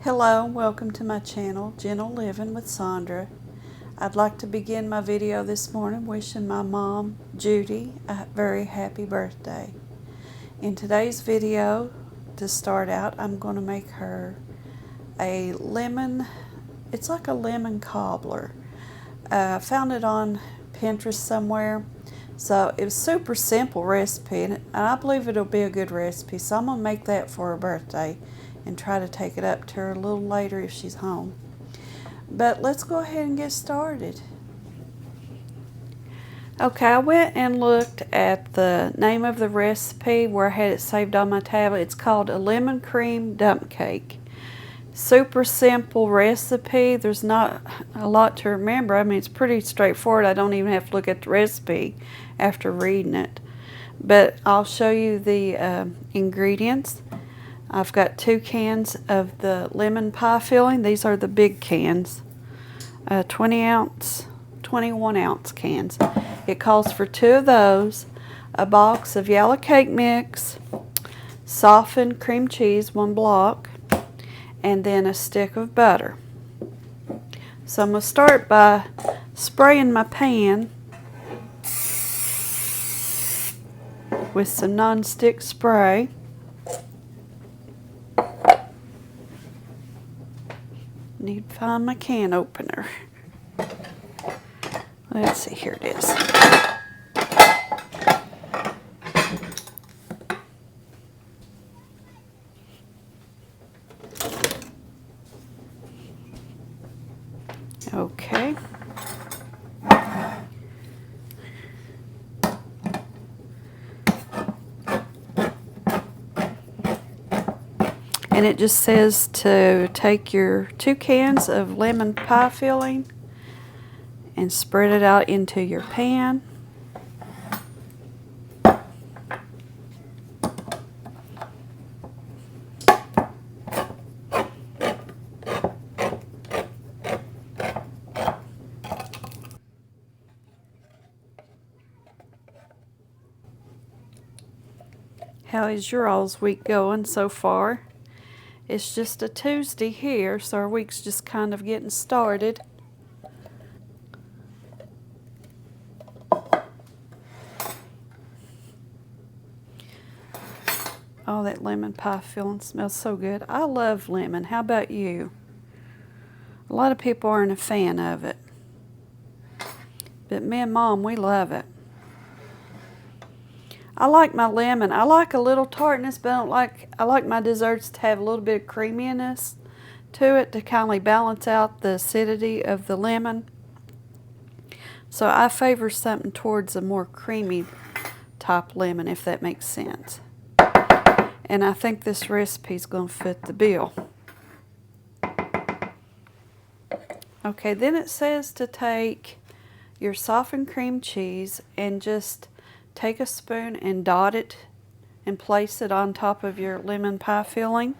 Hello, welcome to my channel, Gentle Living with Sandra. I'd like to begin my video this morning wishing my mom, Judy, a very happy birthday. In today's video, to start out, I'm going to make her a lemon, it's like a lemon cobbler. I found it on Pinterest somewhere. So it was a super simple recipe, and I believe it'll be a good recipe. So I'm going to make that for her birthday and try to take it up to her a little later if she's home. But let's go ahead and get started. Okay, I went and looked at the name of the recipe where I had it saved on my tablet. It's called a lemon cream dump cake. Super simple recipe. There's not a lot to remember. I mean, it's pretty straightforward. I don't even have to look at the recipe after reading it. But I'll show you the ingredients. I've got 2 cans of the lemon pie filling. These are the big cans, 20 ounce, 21 ounce cans. It calls for 2 of those, a box of yellow cake mix, softened cream cheese, 1 block, and then a stick of butter. So I'm going to start by spraying my pan with some non-stick spray. Need to find my can opener. Let's see, here it is. Okay. And it just says to take your 2 cans of lemon pie filling and spread it out into your pan. How is your all's week going so far? It's just a Tuesday here, so our week's just kind of getting started. Oh, that lemon pie filling smells so good. I love lemon. How about you? A lot of people aren't a fan of it, but me and Mom, we love it. I like my lemon. I like a little tartness, but I like my desserts to have a little bit of creaminess to it to kind of balance out the acidity of the lemon. So I favor something towards a more creamy type lemon, if that makes sense. And I think this recipe is going to fit the bill. Okay, then it says to take your softened cream cheese and just take a spoon and dot it and place it on top of your lemon pie filling.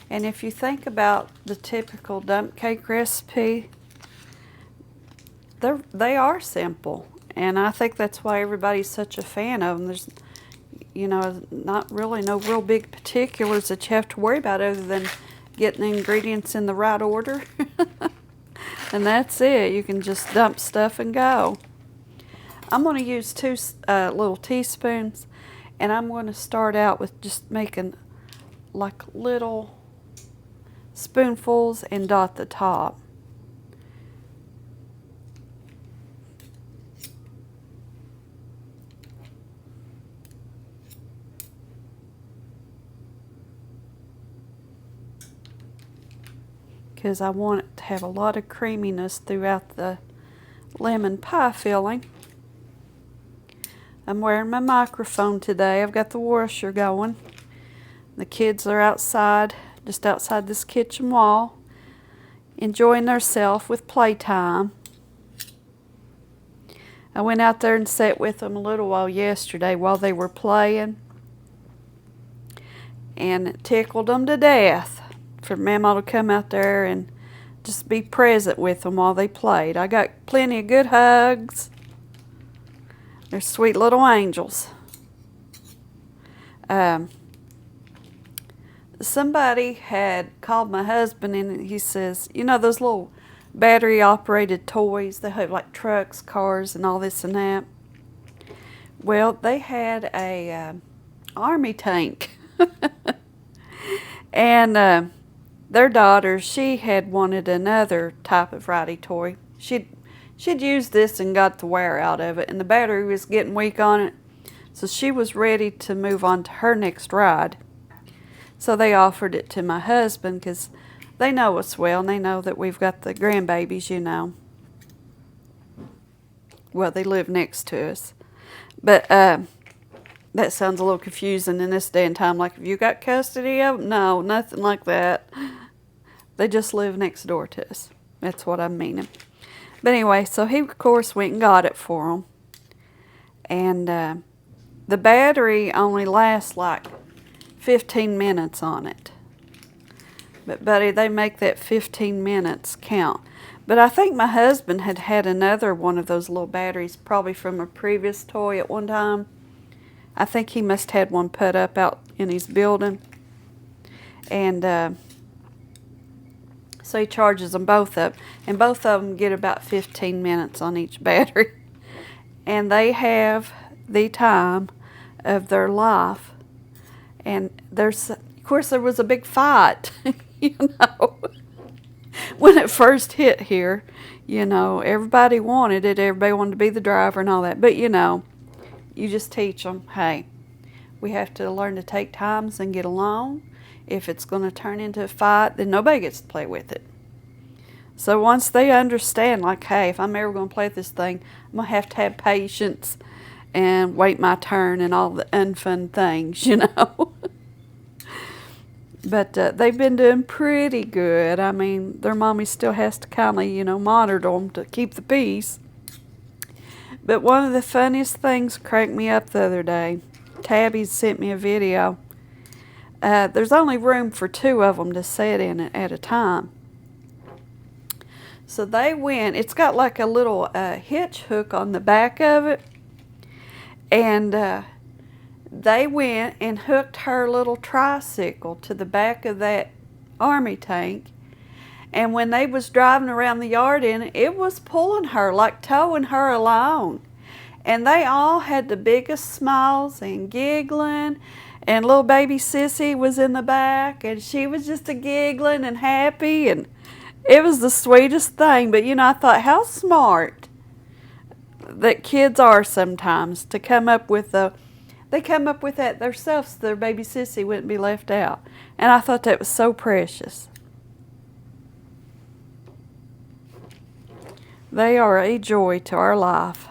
And if you think about the typical dump cake recipe, they are simple. And I think that's why everybody's such a fan of them. There's, you know, not really no real big particulars that you have to worry about other than getting the ingredients in the right order. And that's it. You can just dump stuff and go. I'm going to use 2 little teaspoons, and I'm going to start out with just making like little spoonfuls and dot the top. Because I want it to have a lot of creaminess throughout the lemon pie filling. I'm wearing my microphone today. I've got the washer going. The kids are outside, just outside this kitchen wall, enjoying themselves with playtime. I went out there and sat with them a little while yesterday while they were playing, and it tickled them to death for Mama to come out there and just be present with them while they played. I got plenty of good hugs. They're sweet little angels. Somebody had called my husband and he says, you know those little battery operated toys, they have like trucks, cars, and all this and that. Well, they had a army tank. And their daughter, she had wanted another type of ridey toy. She'd used this and got the wear out of it, and the battery was getting weak on it. So she was ready to move on to her next ride. So they offered it to my husband because they know us well, and they know that we've got the grandbabies, you know. Well, they live next to us. But that sounds a little confusing in this day and time. Like, have you got custody of them? No, nothing like that. They just live next door to us. That's what I'm meaning. But anyway, so he, of course, went and got it for them. And the battery only lasts like 15 minutes on it. But, buddy, they make that 15 minutes count. But I think my husband had another one of those little batteries, probably from a previous toy at one time. I think he must have had one put up out in his building. And so he charges them both up. And both of them get about 15 minutes on each battery. And they have the time of their life. And of course, there was a big fight, you know. When it first hit here, you know, everybody wanted it. Everybody wanted to be the driver and all that. But, you know, you just teach them, hey, we have to learn to take times and get along. If it's going to turn into a fight, then nobody gets to play with it. So once they understand, like, hey, if I'm ever going to play with this thing, I'm going to have patience and wait my turn and all the unfun things, you know. But they've been doing pretty good. I mean, their mommy still has to kind of, you know, monitor them to keep the peace. But one of the funniest things cranked me up the other day. Tabby sent me a video. There's only room for 2 of them to sit in it at a time. So they went, it's got like a little hitch hook on the back of it. And they went and hooked her little tricycle to the back of that army tank. And when they was driving around the yard in it, it was pulling her, like towing her along. And they all had the biggest smiles and giggling. And little baby Sissy was in the back, and she was just a giggling and happy. And it was the sweetest thing. But, you know, I thought, how smart that kids are sometimes to come up with they come up with that themselves so their baby Sissy wouldn't be left out. And I thought that was so precious. They are a joy to our life.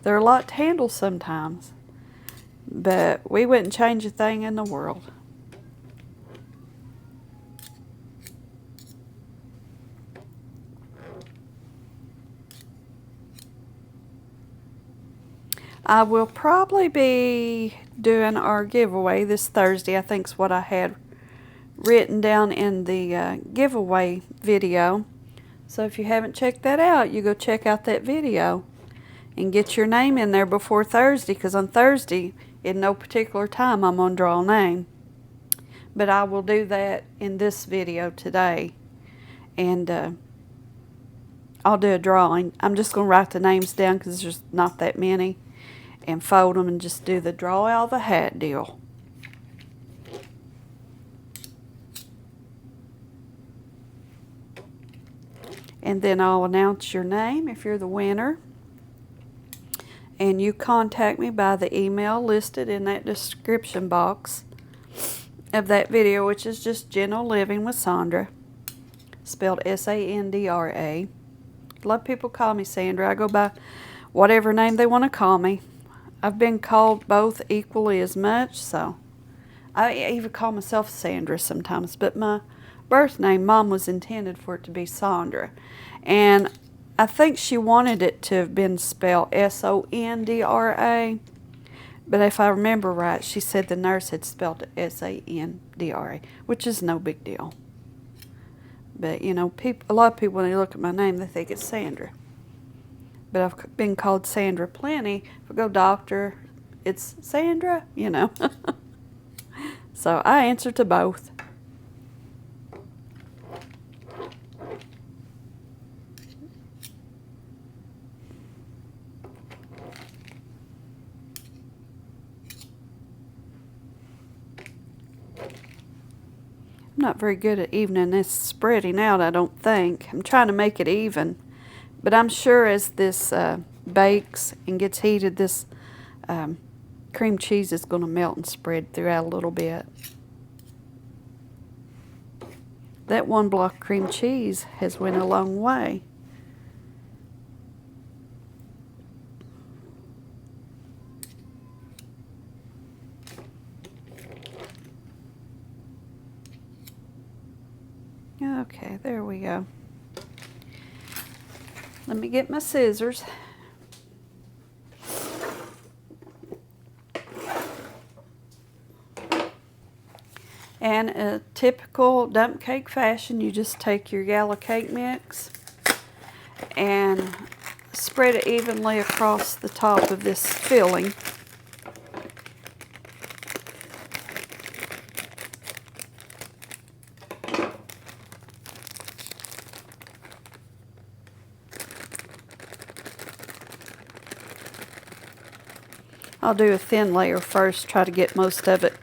They're a lot to handle sometimes, but we wouldn't change a thing in the world. I will probably be doing our giveaway this Thursday, I think is what I had written down in the giveaway video. So if you haven't checked that out, you go check out that video and get your name in there before Thursday, because on Thursday, in no particular time, I'm going to draw a name. But I will do that in this video today. And I'll do a drawing. I'm just going to write the names down because there's just not that many. And fold them and just do the draw out of the hat deal. And then I'll announce your name if you're the winner. And you contact me by the email listed in that description box of that video, which is just Gentle Living with Sandra, spelled Sandra. A lot of people call me Sandra. I go by whatever name they want to call me. I've been called both equally as much, so I even call myself Sandra sometimes. But my birth name, Mom was intended for it to be Sandra. And I think she wanted it to have been spelled Sondra. But if I remember right, she said the nurse had spelled it Sandra, which is no big deal. But, you know, a lot of people, when they look at my name, they think it's Sandra. but I've been called Sandra plenty. If I go doctor, it's Sandra, you know. So I answer to both. I'm not very good at evening this spreading out, I don't think. I'm trying to make it even. But I'm sure as this bakes and gets heated, this cream cheese is going to melt and spread throughout a little bit. That 1 block cream cheese has went a long way. Okay, there we go. Let me get my scissors. And a typical dump cake fashion, you just take your yellow cake mix and spread it evenly across the top of this filling. I'll do a thin layer first, try to get most of it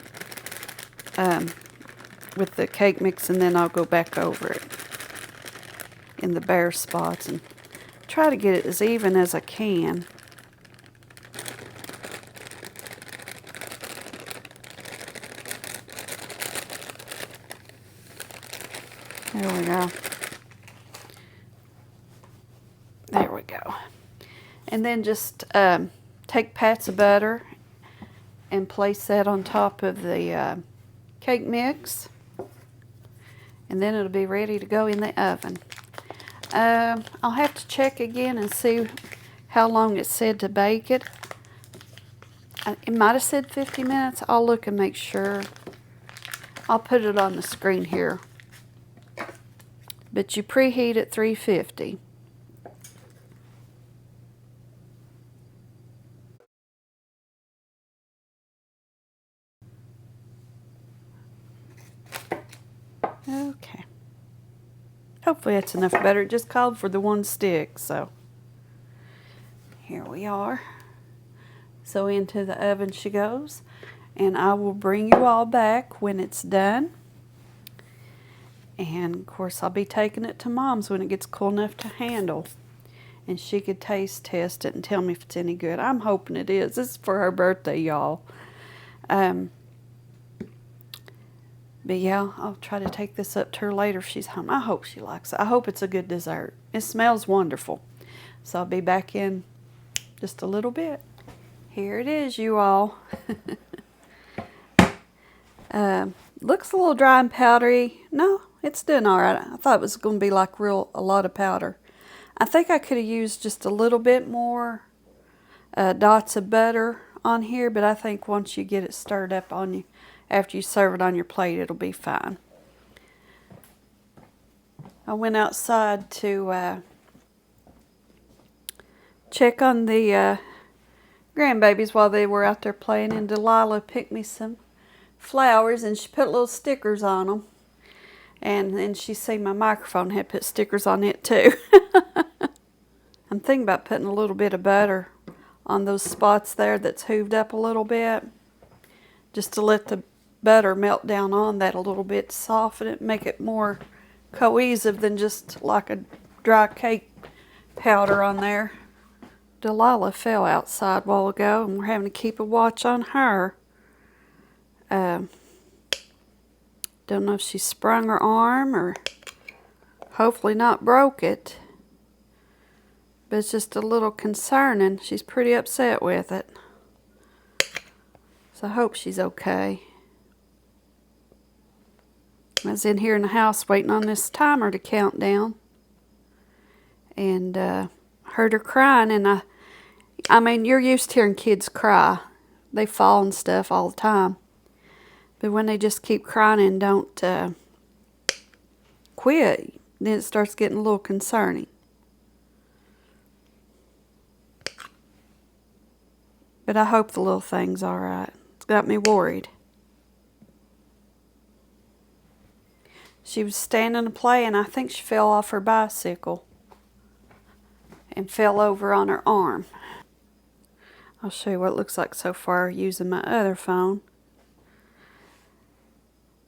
with the cake mix, and then I'll go back over it in the bare spots and try to get it as even as I can. There we go. There we go. And then just take pats of butter and place that on top of the cake mix, and then it'll be ready to go in the oven. I'll have to check again and see how long it said to bake it. It might have said 50 minutes. I'll look and make sure. I'll put it on the screen here. But you preheat at 350. Okay. Hopefully that's enough butter. It just called for the 1 stick, so here we are. So into the oven she goes, and I will bring you all back when it's done. And of course I'll be taking it to Mom's when it gets cool enough to handle, and she could taste test it and tell me if it's any good. I'm hoping it is. This is for her birthday, y'all. But yeah, I'll try to take this up to her later if she's home. I hope she likes it. I hope it's a good dessert. It smells wonderful. So I'll be back in just a little bit. Here it is, you all. Looks a little dry and powdery. No, it's doing all right. I thought it was going to be like a lot of powder. I think I could have used just a little bit more dots of butter on here, but I think once you get it stirred up on you, after you serve it on your plate, it'll be fine. I went outside to check on the grandbabies while they were out there playing, and Delilah picked me some flowers, and she put little stickers on them. And then she seen my microphone had put stickers on it too. I'm thinking about putting a little bit of butter on those spots there that's hooved up a little bit, just to let the butter melt down on that a little bit, soften it, make it more cohesive than just like a dry cake powder on there. Delilah fell outside a while ago, and we're having to keep a watch on her. Don't know if she sprung her arm or hopefully not broke it, but it's just a little concerning. She's pretty upset with it, so I hope she's okay. I was in here in the house waiting on this timer to count down, and heard her crying, and I mean, you're used to hearing kids cry. They fall and stuff all the time. But when they just keep crying and don't quit, then it starts getting a little concerning. But I hope the little thing's alright. It's got me worried. She was standing to play, and I think she fell off her bicycle and fell over on her arm. I'll show you what it looks like so far using my other phone.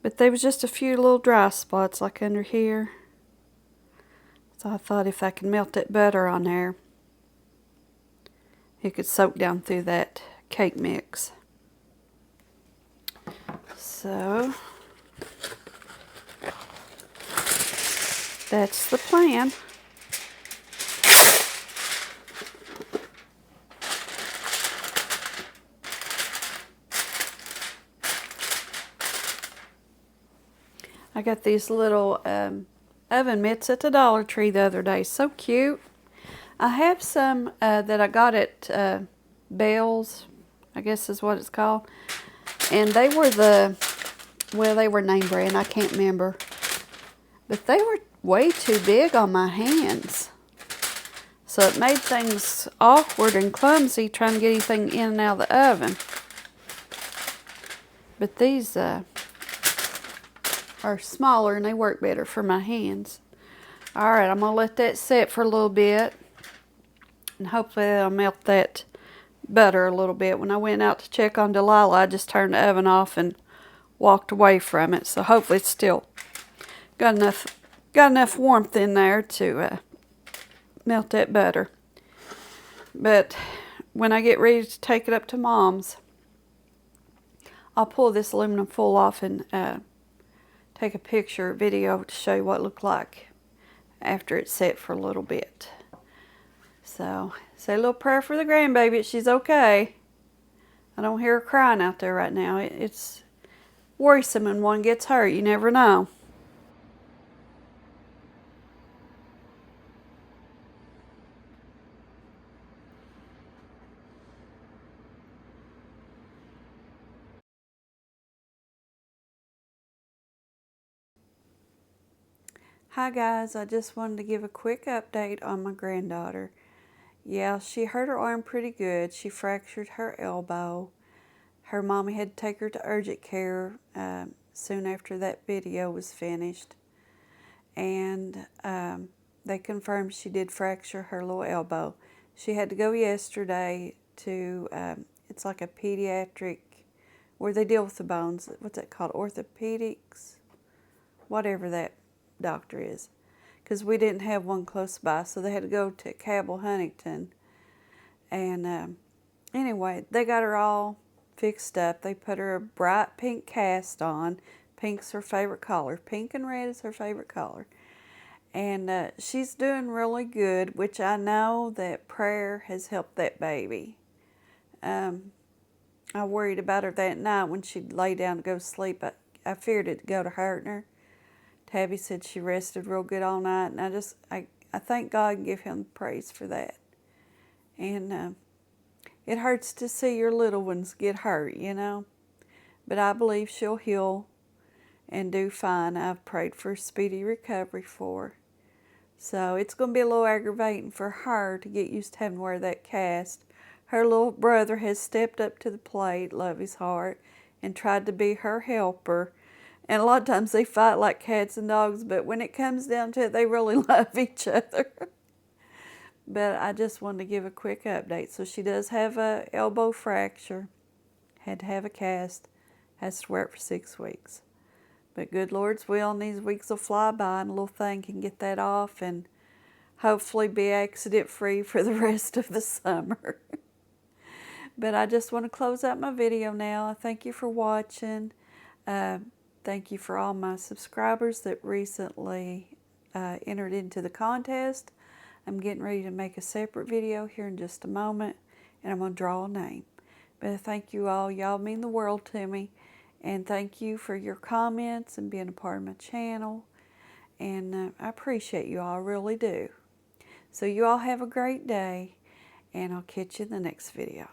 But there was just a few little dry spots like under here. So I thought if I could melt that butter on there, it could soak down through that cake mix. So that's the plan. I got these little oven mitts at the Dollar Tree the other day. So cute. I have some that I got at Bell's, I guess is what it's called. And they were they were name brand, I can't remember. But they were way too big on my hands. So it made things awkward and clumsy trying to get anything in and out of the oven. But these are smaller and they work better for my hands. Alright, I'm going to let that set for a little bit. And hopefully that'll melt that butter a little bit. When I went out to check on Delilah, I just turned the oven off and walked away from it. So hopefully it's still got enough warmth in there to melt that butter. But when I get ready to take it up to Mom's, I'll pull this aluminum foil off and take a picture, video to show you what it looked like after it's set for a little bit. So, say a little prayer for the grandbaby that she's okay. I don't hear her crying out there right now. It's worrisome when one gets hurt. You never know. Hi guys, I just wanted to give a quick update on my granddaughter. Yeah, she hurt her arm pretty good. She fractured her elbow. Her mommy had to take her to urgent care soon after that video was finished. And they confirmed she did fracture her little elbow. She had to go yesterday to, it's like a pediatric, where they deal with the bones. What's that called? Orthopedics? Whatever that doctor is, because we didn't have one close by, so they had to go to Cabell Huntington. And anyway, they got her all fixed up. They put her a bright pink cast on. Pink's her favorite color. Pink and red is her favorite color. And she's doing really good, which I know that prayer has helped that baby. I worried about her that night when she'd lay down to go to sleep. I feared it'd go to hurting her. Tabby said she rested real good all night, and I thank God and give him praise for that. And it hurts to see your little ones get hurt, you know. But I believe she'll heal and do fine. I've prayed for a speedy recovery for her. So it's going to be a little aggravating for her to get used to having to wear that cast. Her little brother has stepped up to the plate, love his heart, and tried to be her helper. And a lot of times they fight like cats and dogs, but when it comes down to it, they really love each other. But I just wanted to give a quick update. So she does have a elbow fracture, had to have a cast, has to wear it for 6 weeks. But good Lord's will, and these weeks will fly by, and a little thing can get that off and hopefully be accident-free for the rest of the summer. But I just want to close out my video now. I thank you for watching. Thank you for all my subscribers that recently entered into the contest. I'm getting ready to make a separate video here in just a moment, and I'm going to draw a name. But thank you all. Y'all mean the world to me. And thank you for your comments and being a part of my channel. And I appreciate you all, I really do. So you all have a great day, and I'll catch you in the next video.